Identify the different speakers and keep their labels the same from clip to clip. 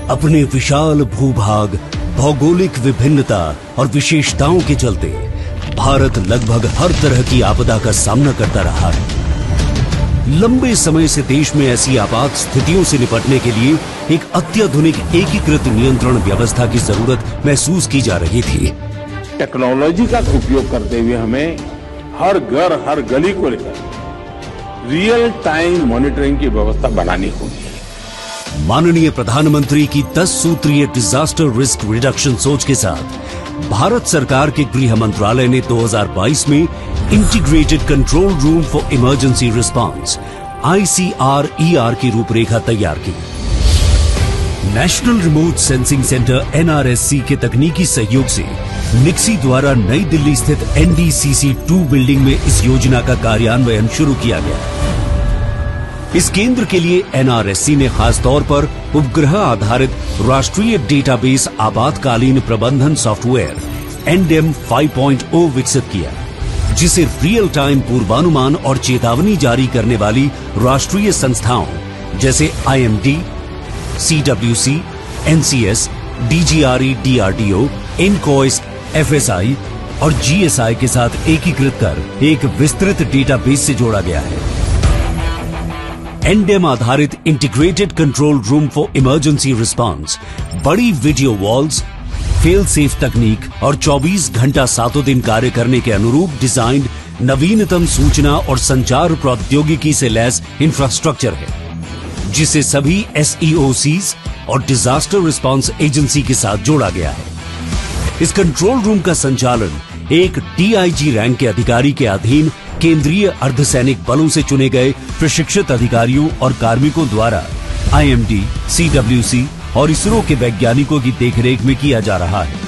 Speaker 1: अपने विशाल भूभाग, भौगोलिक विभिन्नता और विशेषताओं के चलते भारत लगभग हर तरह की आपदा का सामना करता रहा है। लंबे समय से देश में ऐसी आपात स्थितियों से निपटने के लिए एक अत्याधुनिक एकीकृत नियंत्रण व्यवस्था की जरूरत महसूस की जा रही थी।
Speaker 2: टेक्नोलॉजी का उपयोग करते हुए हमें हर घर, हर गली को लेकर रियल टाइम मॉनिटरिंग की व्यवस्था बनानी होगी।
Speaker 1: माननीय प्रधानमंत्री की 10 सूत्रीय डिजास्टर रिस्क रिडक्शन सोच के साथ भारत सरकार के गृह मंत्रालय ने 2022 में integrated control room for emergency response ICRER की रूपरेखा तैयार की। National remote sensing centre NRSC के तकनीकी सहयोग से निक्सी द्वारा नई दिल्ली स्थित NDCC 2 बिल्डिंग में इस योजना का कार्यान्वयन शुरू किया गया। इस केंद्र के लिए NRSC ने खास तौर पर उपग्रह आधारित राष्ट्रीय डेटाबेस आपातकालीन प्रबंधन सॉफ्टवेयर NDEM 5.0 विकसित किया, जिसे रियल टाइम पूर्वानुमान और चेतावनी जारी करने वाली राष्ट्रीय संस्थाओं जैसे IMD, CWC, NCS, DGRE, DRDO, INCOIS, FSI और GSI के साथ एकीकृत कर एक विस्तृत डेटाबेस से जोड़ा गया है। NDEM आधारित integrated control room for emergency response बड़ी वीडियो वॉल्स, फेल सेफ तकनीक और 24 घंटा सातों दिन कार्य करने के अनुरूप डिजाइन नवीनतम सूचना और संचार प्रौद्योगिकी से लैस इंफ्रास्ट्रक्चर है, जिसे सभी SEOCs और डिजास्टर रिस्पांस एजेंसी के साथ जोड़ा गया है। इस कंट्रोल रूम का संचालन एक DIG रैंक के अधिकारी के अधीन केंद्रीय अर्धसैनिक बलों से चुने गए प्रशिक्षित अधिकारियों और कार्मिकों द्वारा IMD, CWC और इसरो के वैज्ञानिकों की देखरेख में किया जा रहा है।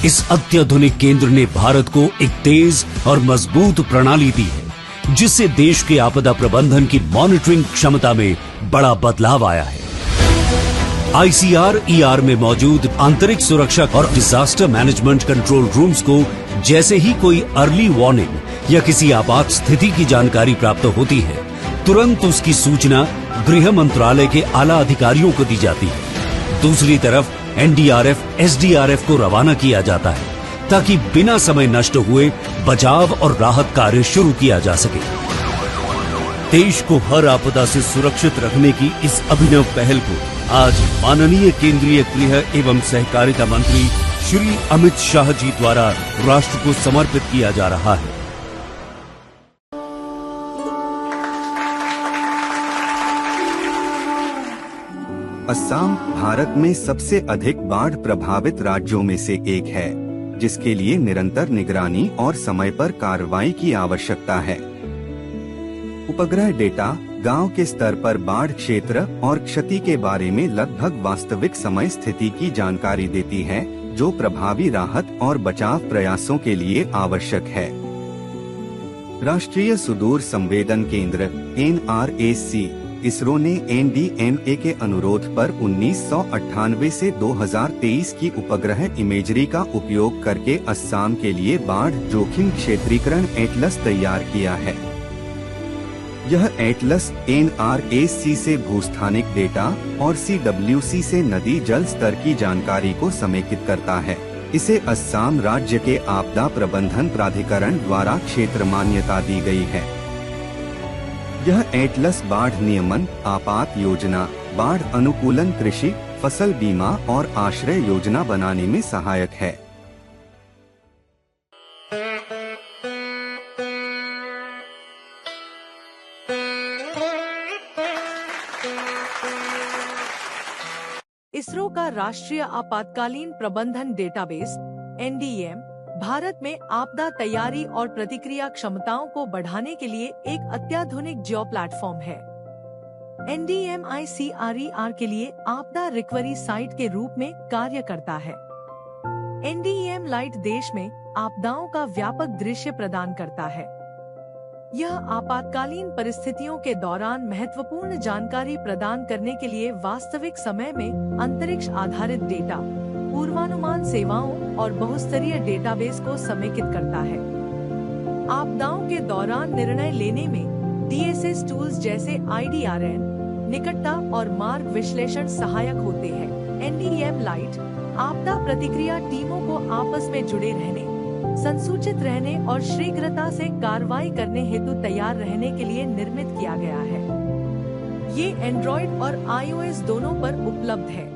Speaker 1: इस अत्याधुनिक केंद्र ने भारत को एक तेज और मजबूत प्रणाली दी है, जिससे देश के आपदा प्रबंधन की मॉनिटरिंग क्षमता में बड़ा बदलाव आया है। ICRER में मौजूद आंतरिक सुरक्षा और डिजास्टर मैनेजमेंट कंट्रोल रूम्स को जैसे ही कोई अर्ली वार्निंग या किसी आपात स्थिति की जानकारी प्राप्त होती है, तुरंत उसकी सूचना गृह मंत्रालय के आला अधिकारियों को दी जाती है। दूसरी तरफ NDRF, SDRF को रवाना किया जाता है, ताकि बिना समय नष्ट हुए बचाव और राहत कार्य शुरू किया जा सके। देश को हर आपदा से सुरक्षित रखने की इस अभिनव पहल को आज माननीय केंद्रीय गृह एवं सहकारिता मंत्री श्री अमित शाह जी द्वारा राष्ट्र को समर्पित किया जा रहा है।
Speaker 3: असम भारत में सबसे अधिक बाढ़ प्रभावित राज्यों में से एक है, जिसके लिए निरंतर निगरानी और समय पर कार्रवाई की आवश्यकता है। उपग्रह डेटा गांव के स्तर पर बाढ़ क्षेत्र और क्षति के बारे में लगभग वास्तविक समय स्थिति की जानकारी देती है, जो प्रभावी राहत और बचाव प्रयासों के लिए आवश्यक है। राष्ट्रीय सुदूर संवेदन केंद्र NRSC इसरो ने NDMA के अनुरोध पर 1998 से 2023 की उपग्रह इमेजरी का उपयोग करके असम के लिए बाढ़ जोखिम क्षेत्रीकरण एटलस तैयार किया है। यह एटलस NRSC से भूस्थानिक डेटा और CWC से नदी जल स्तर की जानकारी को समेकित करता है। इसे असम राज्य के आपदा प्रबंधन प्राधिकरण द्वारा क्षेत्र मान्यता दी गई है। यह एटलस बाढ़ नियमन, आपात योजना, बाढ़ अनुकूलन, कृषि, फसल बीमा और आश्रय योजना बनाने में सहायक है।
Speaker 4: इसरो का राष्ट्रीय आपातकालीन प्रबंधन डेटाबेस NDM भारत में आपदा तैयारी और प्रतिक्रिया क्षमताओं को बढ़ाने के लिए एक अत्याधुनिक जियो प्लेटफॉर्म है। NDM ICRER के लिए आपदा रिकवरी साइट के रूप में कार्य करता है। NDM लाइट देश में आपदाओं का व्यापक दृश्य प्रदान करता है। यह आपातकालीन परिस्थितियों के दौरान महत्वपूर्ण जानकारी प्रदान करने के लिए वास्तविक समय में अंतरिक्ष आधारित डेटा, पूर्वानुमान सेवाओं और बहुस्तरीय डेटाबेस को समेकित करता है। आपदाओं के दौरान निर्णय लेने में DSS टूल्स जैसे IDRN, निकटता और मार्ग विश्लेषण सहायक होते हैं। NDM लाइट आपदा प्रतिक्रिया टीमों को आपस में जुड़े रहने, संसूचित रहने और शीघ्रता से कार्रवाई करने हेतु तैयार रहने के लिए निर्मित किया गया है। ये एंड्रॉइड और iOS दोनों पर उपलब्ध है।